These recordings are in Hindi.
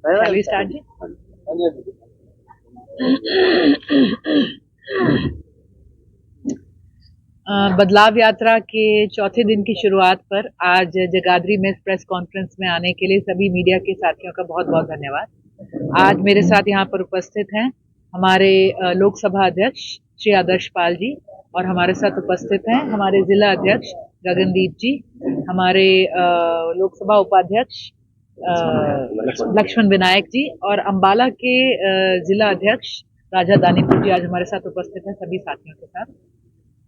Shall we start जी? बदलाव यात्रा के चौथे दिन की शुरुआत पर आज जगाधरी में प्रेस कॉन्फ्रेंस में आने के लिए सभी मीडिया के साथियों का बहुत बहुत धन्यवाद। आज मेरे साथ यहाँ पर उपस्थित हैं हमारे लोकसभा अध्यक्ष श्री आदर्श पाल जी और हमारे साथ उपस्थित हैं हमारे जिला अध्यक्ष गगनदीप जी, हमारे लोकसभा उपाध्यक्ष लक्ष्मण विनायक जी और अंबाला के जिला अध्यक्ष राजा दानीपुर जी आज हमारे साथ उपस्थित हैं सभी साथियों के साथ।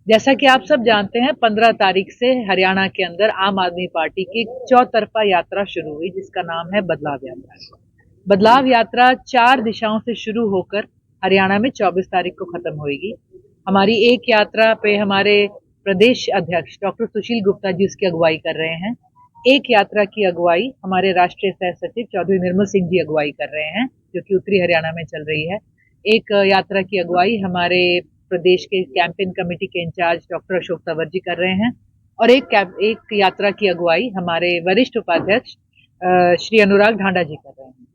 जैसा कि आप सब जानते हैं 15 तारीख से हरियाणा के अंदर आम आदमी पार्टी की चौतरफा यात्रा शुरू हुई जिसका नाम है बदलाव यात्रा। बदलाव यात्रा 4 दिशाओं से शुरू होकर हरियाणा में 24 तारीख को खत्म होगी। हमारी एक यात्रा पे हमारे प्रदेश अध्यक्ष डॉक्टर सुशील गुप्ता जी उसकी अगुवाई कर रहे हैं। एक यात्रा की अगुवाई हमारे राष्ट्रीय सह सचिव चौधरी निर्मल सिंह जी अगुवाई कर रहे हैं जो कि उत्तरी हरियाणा में चल रही है। एक यात्रा की अगुवाई हमारे प्रदेश के कैंपेन कमेटी के इंचार्ज डॉक्टर अशोक तंवर जी कर रहे हैं और एक यात्रा की अगुवाई हमारे वरिष्ठ उपाध्यक्ष श्री अनुराग ढांडा जी कर रहे हैं।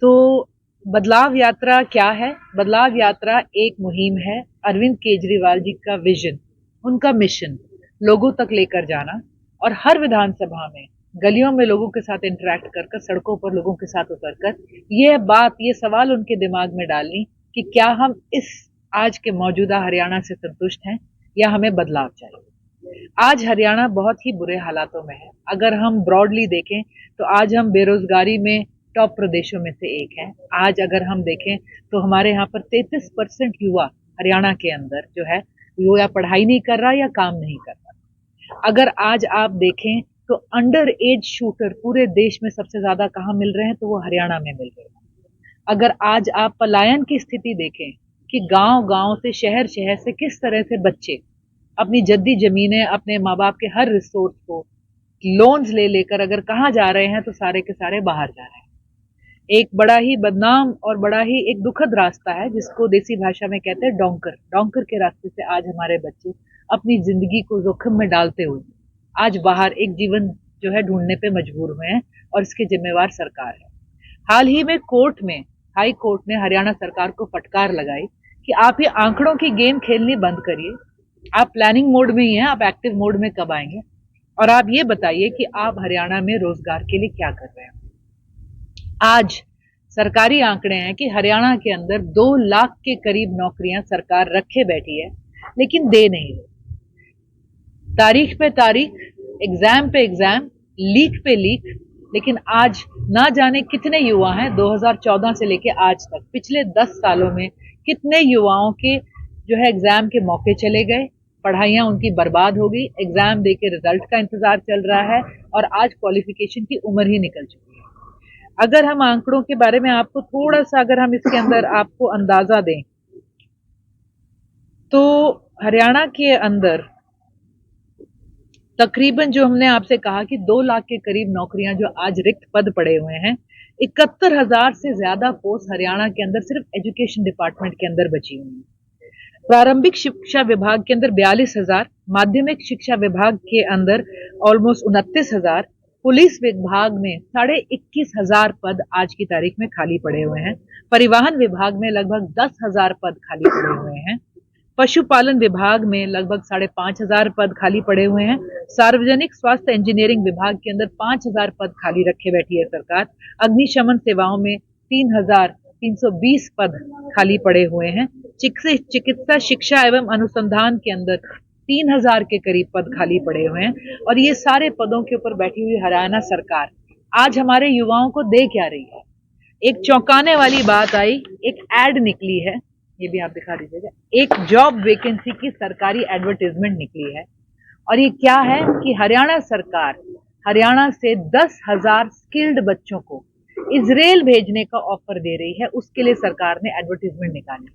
तो बदलाव यात्रा क्या है? बदलाव यात्रा एक मुहिम है। अरविंद केजरीवाल जी का विजन, उनका मिशन लोगों तक लेकर जाना और हर विधानसभा में गलियों में लोगों के साथ इंटरेक्ट कर सड़कों पर लोगों के साथ उतरकर ये सवाल उनके दिमाग में डालनी कि क्या हम इस आज के मौजूदा हरियाणा से संतुष्ट हैं या हमें बदलाव चाहिए। आज हरियाणा बहुत ही बुरे हालातों में है। अगर हम ब्रॉडली देखें तो आज हम बेरोजगारी में टॉप प्रदेशों में से एक हैं। आज अगर हम देखें तो हमारे यहाँ पर 33% युवा हरियाणा के अंदर जो है वो या पढ़ाई नहीं कर रहा या काम नहीं कर रहा। अगर आज आप देखें तो अंडर एज शूटर पूरे देश में सबसे ज्यादा कहाँ मिल रहे हैं तो वो हरियाणा में मिल रहे हैं। अगर आज आप पलायन की स्थिति देखें कि गांव-गांव से शहर से किस तरह से बच्चे अपनी जद्दी जमीनें अपने माँ बाप के हर रिसोर्स को लोन्स ले लेकर अगर कहाँ जा रहे हैं तो सारे के सारे बाहर जा रहे हैं। एक बड़ा ही बदनाम और बड़ा ही एक दुखद रास्ता है जिसको देसी भाषा में कहते हैं डोंकर के रास्ते से आज हमारे बच्चे अपनी जिंदगी को जोखिम में डालते हुए आज बाहर एक जीवन जो है ढूंढने पे मजबूर हुए हैं और इसके जिम्मेवार सरकार है। हाल ही में हाई कोर्ट ने हरियाणा सरकार को फटकार लगाई कि आप ये आंकड़ों की गेम खेलनी बंद करिए। आप प्लानिंग मोड में ही हैं, आप एक्टिव मोड में कब आएंगे और आप ये बताइए कि आप हरियाणा में रोजगार के लिए क्या कर रहे हैं। आज सरकारी आंकड़े हैं कि हरियाणा के अंदर 2 लाख के करीब नौकरियां सरकार रखे बैठी है लेकिन दे नहीं रही। तारीख पे तारीख, एग्जाम पे एग्जाम, लीक पे लीक, लेकिन आज ना जाने कितने युवा हैं 2014 से लेके आज तक पिछले 10 सालों में कितने युवाओं के जो है एग्जाम के मौके चले गए, पढ़ाइयां उनकी बर्बाद हो गई, एग्जाम देके रिजल्ट का इंतजार चल रहा है और आज क्वालिफिकेशन की उम्र ही निकल चुकी है। अगर हम आंकड़ों के बारे में आपको थोड़ा सा अगर हम इसके अंदर आपको अंदाजा दें तो हरियाणा के अंदर तकरीबन जो हमने आपसे कहा कि 2 लाख के करीब नौकरियां जो आज रिक्त पद पड़े हुए हैं, 71,000 से ज्यादा पोस्ट हरियाणा के अंदर सिर्फ एजुकेशन डिपार्टमेंट के अंदर बची हुई हैं। प्रारंभिक शिक्षा विभाग के अंदर 42,000, माध्यमिक शिक्षा विभाग के अंदर ऑलमोस्ट 29,000, पुलिस विभाग में 21,500 पद आज की तारीख में खाली पड़े हुए हैं। परिवहन विभाग में लगभग 10,000 पद खाली पड़े हुए हैं। पशुपालन विभाग में लगभग 5,500 पद खाली पड़े हुए हैं। सार्वजनिक स्वास्थ्य इंजीनियरिंग विभाग के अंदर 5,000 पद खाली रखे बैठी है सरकार। अग्निशमन सेवाओं में 3,320 पद खाली पड़े हुए हैं। चिकित्सा शिक्षा एवं अनुसंधान के अंदर 3,000 के करीब पद खाली पड़े हुए हैं और ये सारे पदों के ऊपर बैठी हुई हरियाणा सरकार आज हमारे युवाओं को दे क्या रही है। एक चौंकाने वाली बात आई, एक एड निकली है, ये भी आप दिखा दीजिएगा। एक जॉब वैकेंसी की सरकारी एडवर्टाइजमेंट निकली है और ये क्या है कि हरियाणा सरकार हरियाणा से 10,000 स्किल्ड बच्चों को इजराइल भेजने का ऑफर दे रही है। उसके लिए सरकार ने एडवर्टाइजमेंट निकाली।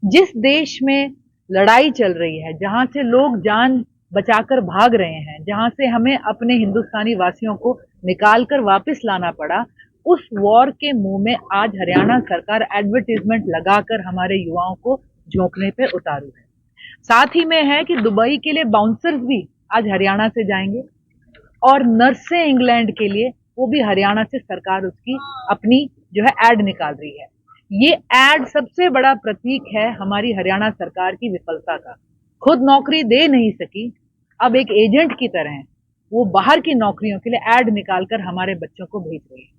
जिस देश में लड़ाई चल रही है, जहां से लोग जान बचाकर भाग रहे हैं, जहां से हमें अपने हिंदुस्तानी वासियों को निकालकर वापस लाना पड़ा, उस वॉर के मुंह में आज हरियाणा सरकार एडवर्टाइजमेंट लगाकर हमारे युवाओं को झोंकने पे उतारू है। साथ ही में है कि दुबई के लिए बाउंसर्स भी आज हरियाणा से जाएंगे और नर्सें इंग्लैंड के लिए वो भी हरियाणा से सरकार उसकी अपनी जो है एड निकाल रही है। ये एड सबसे बड़ा प्रतीक है हमारी हरियाणा सरकार की विफलता का। खुद नौकरी दे नहीं सकी, अब एक एजेंट की तरह वो बाहर की नौकरियों के लिए एड निकालकर हमारे बच्चों को भेज रही है।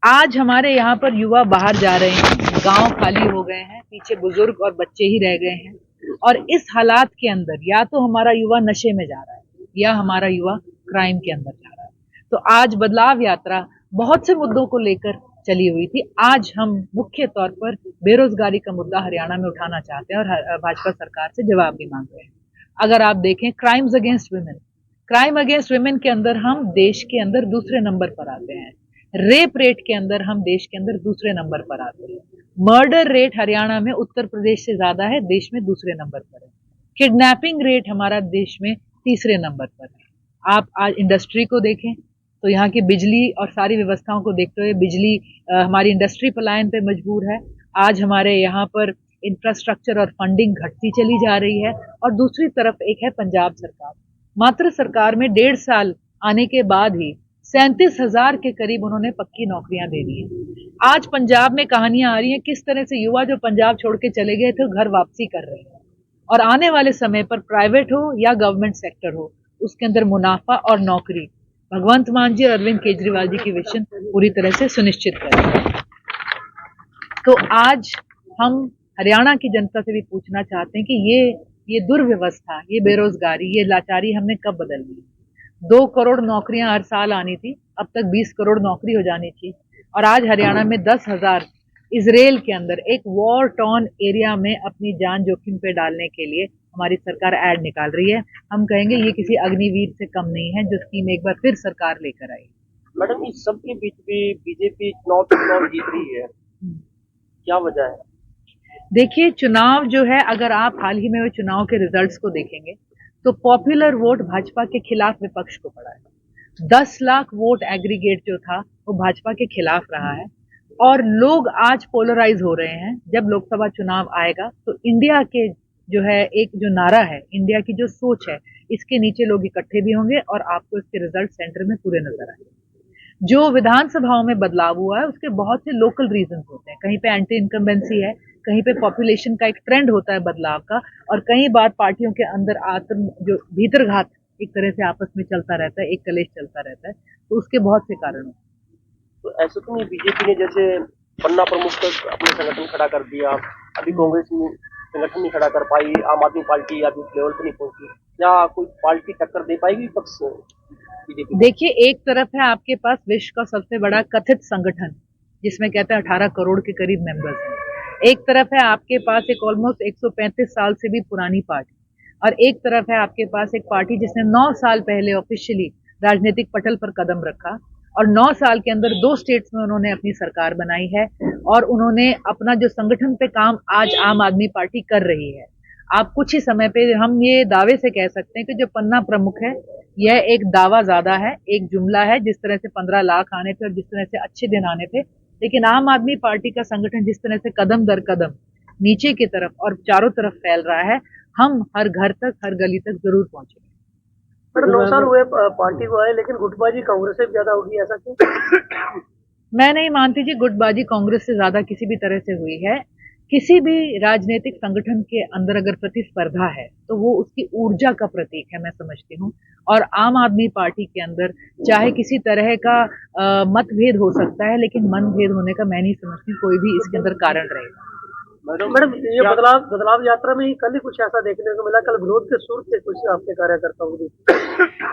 आज हमारे यहाँ पर युवा बाहर जा रहे हैं, गांव खाली हो गए हैं, पीछे बुजुर्ग और बच्चे ही रह गए हैं। और इस हालात के अंदर या तो हमारा युवा नशे में जा रहा है या हमारा युवा क्राइम के अंदर जा रहा है। तो आज बदलाव यात्रा बहुत से मुद्दों को लेकर चली हुई थी। आज हम मुख्य तौर पर बेरोजगारी का मुद्दा हरियाणा में उठाना चाहते हैं और भाजपा सरकार से जवाब भी मांग रहे हैं। अगर आप देखें क्राइम अगेंस्ट वुमेन के अंदर हम देश के अंदर दूसरे नंबर पर आते हैं। रेप रेट के अंदर हम देश के अंदर दूसरे नंबर पर आते हैं। मर्डर रेट हरियाणा में उत्तर प्रदेश से ज्यादा है, देश में दूसरे नंबर पर है। किडनैपिंग रेट हमारा देश में तीसरे नंबर पर है। आप आज इंडस्ट्री को देखें तो यहाँ की बिजली और सारी व्यवस्थाओं को देखते हुए बिजली हमारी इंडस्ट्री पलायन पे मजबूर है। आज हमारे यहाँ पर इंफ्रास्ट्रक्चर और फंडिंग घटती चली जा रही है। और दूसरी तरफ एक है पंजाब सरकार। मात्र सरकार में 1.5 साल आने के बाद ही 37,000 के करीब उन्होंने पक्की नौकरियां दे दी हैं। आज पंजाब में कहानियां आ रही हैं किस तरह से युवा जो पंजाब छोड़ के चले गए थे घर वापसी कर रहे हैं। और आने वाले समय पर प्राइवेट हो या गवर्नमेंट सेक्टर हो, उसके अंदर मुनाफा और नौकरी भगवंत मान जी और अरविंद केजरीवाल जी की विजन पूरी तरह से सुनिश्चित करें। तो आज हम हरियाणा की जनता से भी पूछना चाहते हैं कि ये दुर्व्यवस्था, ये बेरोजगारी, ये लाचारी हमने कब बदल दी। 2 करोड़ नौकरियां हर साल आनी थी, अब तक 20 करोड़ नौकरी हो जानी थी। और आज हरियाणा में 10,000 इजराइल के अंदर एक वॉर टॉर्न एरिया में अपनी जान जोखिम पे डालने के लिए हमारी सरकार ऐड निकाल रही है। हम कहेंगे ये किसी अग्निवीर से कम नहीं है जो स्कीम एक बार फिर सरकार लेकर आई। मैडम, इस सब के बीच भी बीजेपी चुनाव जीत रही है, क्या वजह है? देखिए, चुनाव जो है, अगर आप हाल ही में हुए चुनाव के रिजल्ट्स को देखेंगे तो पॉपुलर वोट भाजपा के खिलाफ विपक्ष को पड़ा है। 10 लाख वोट एग्रीगेट जो था वो भाजपा के खिलाफ रहा है। और लोग आज पोलराइज हो रहे हैं। जब लोकसभा चुनाव आएगा तो इंडिया के जो है एक जो नारा है, इंडिया की जो सोच है, इसके नीचे लोग इकट्ठे भी होंगे और आपको इसके रिजल्ट सेंटर में पूरे नजर आएंगे। जो विधानसभाओं में बदलाव हुआ है उसके बहुत से लोकल रीजन होते हैं। कहीं पे एंटी इनकम्बेंसी है, कहीं पे पॉपुलेशन का एक ट्रेंड होता है बदलाव का, और कई बार पार्टियों के अंदर आत्म जो भीतरघात एक तरह से आपस में चलता रहता है, एक कलेश चलता रहता है। तो उसके बहुत से कारण होते हैं। तो ऐसा तो नहीं बीजेपी ने जैसे पन्ना प्रमुख तक अपने संगठन खड़ा कर दिया, अभी कांग्रेस ने संगठन नहीं खड़ा कर पाई, आम आदमी पार्टी अभी उस लेवल पर नहीं पहुंची, क्या कोई पार्टी टक्कर दे पाएगी विपक्ष को? देखिए, एक तरफ है आपके पास विश्व का सबसे बड़ा कथित संगठन जिसमें कहते हैं 18 करोड़ के करीब मेंबर्स हैं। एक तरफ है आपके पास एक ऑलमोस्ट 135 साल से भी पुरानी पार्टी, और एक तरफ है आपके पास एक पार्टी जिसने 9 साल पहले ऑफिशियली राजनीतिक पटल पर कदम रखा और 9 साल के अंदर 2 स्टेट्स में उन्होंने अपनी सरकार बनाई है। और उन्होंने अपना जो संगठन पे काम आज आम आदमी पार्टी कर रही है। आप कुछ ही समय पे हम ये दावे से कह सकते हैं कि जो पन्ना प्रमुख है, यह एक दावा ज्यादा है, एक जुमला है। जिस तरह से 15 लाख आने थे और जिस तरह से अच्छे दिन आने थे, लेकिन आम आदमी पार्टी का संगठन जिस तरह से कदम दर कदम नीचे की तरफ और चारों तरफ फैल रहा है, हम हर घर तक, हर गली तक जरूर पहुंचेंगे। पर 9 साल हुए पार्टी को आए, लेकिन गुटबाजी कांग्रेस से ज्यादा होगी, ऐसा क्यों? मैं नहीं मानती जी गुटबाजी कांग्रेस से ज्यादा किसी भी तरह से हुई है। किसी भी राजनीतिक संगठन के अंदर अगर प्रतिस्पर्धा है तो वो उसकी ऊर्जा का प्रतीक है, मैं समझती हूँ। और आम आदमी पार्टी के अंदर चाहे किसी तरह का मतभेद हो सकता है, लेकिन मनभेद होने का मैं नहीं समझती कोई भी इसके अंदर कारण रहेगा। मैडम, ये बदलाव यात्रा में ही कल ही कुछ ऐसा देखने को मिला, कल विरोध के सुर थे कुछ आपके कार्यकर्ताओं की।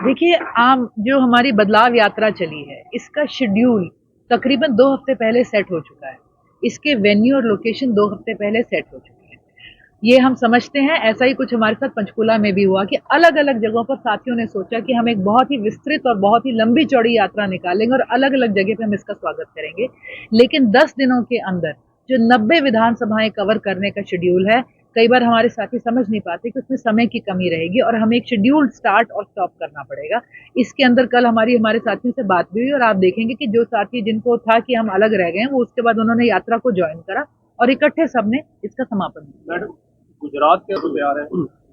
देखिए, आम जो हमारी बदलाव यात्रा चली है, इसका शेड्यूल तकरीबन 2 हफ्ते पहले सेट हो चुका है। इसके वेन्यू और लोकेशन 2 हफ्ते पहले सेट हो चुके हैं। ये हम समझते हैं ऐसा ही कुछ हमारे साथ पंचकुला में भी हुआ कि अलग अलग जगहों पर साथियों ने सोचा कि हम एक बहुत ही विस्तृत और बहुत ही लंबी चौड़ी यात्रा निकालेंगे और अलग अलग जगह पे हम इसका स्वागत करेंगे। लेकिन 10 दिनों के अंदर जो 90 विधानसभाएं कवर करने का शेड्यूल है, कई बार हमारे साथी समझ नहीं पाते कि उसमें समय की कमी रहेगी और हमें एक शेड्यूल स्टार्ट और स्टॉप करना पड़ेगा। इसके अंदर कल हमारे साथियों से बात भी हुई और आप देखेंगे कि जो साथी जिनको था कि हम अलग रह गए, वो उसके बाद उन्होंने यात्रा को ज्वाइन करा और इकट्ठे सबने इसका समापन किया। मैडम, गुजरात के जो तैयार है,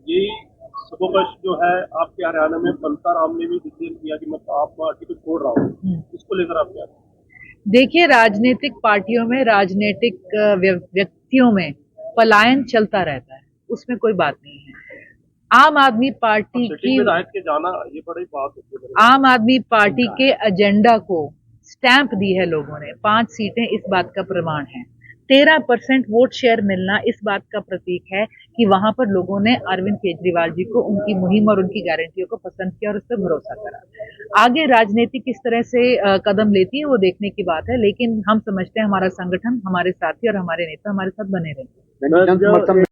ये सबोकश जो है आपके हरियाणा में बंता राम ने भी डिक्लेयर किया कि मैं आप टिकट छोड़ रहा हूँ, इसको लेकर आप क्या? देखिए, राजनीतिक पार्टियों में, राजनीतिक व्यक्तियों में पलायन चलता रहता है, उसमें कोई बात नहीं है। आम आदमी पार्टी सिटिंग की विधायक के जाना ये बड़ी बात होती है। आम आदमी पार्टी के एजेंडा को स्टैंप दी है लोगों ने। 5 सीटें इस बात का प्रमाण है। 13% वोट शेयर मिलना इस बात का प्रतीक है कि वहां पर लोगों ने अरविंद केजरीवाल जी को, उनकी मुहिम और उनकी गारंटियों को पसंद किया और उस पर भरोसा करा। आगे राजनीति किस तरह से कदम लेती है वो देखने की बात है, लेकिन हम समझते हैं हमारा संगठन, हमारे साथी और हमारे नेता हमारे साथ बने रहेंगे।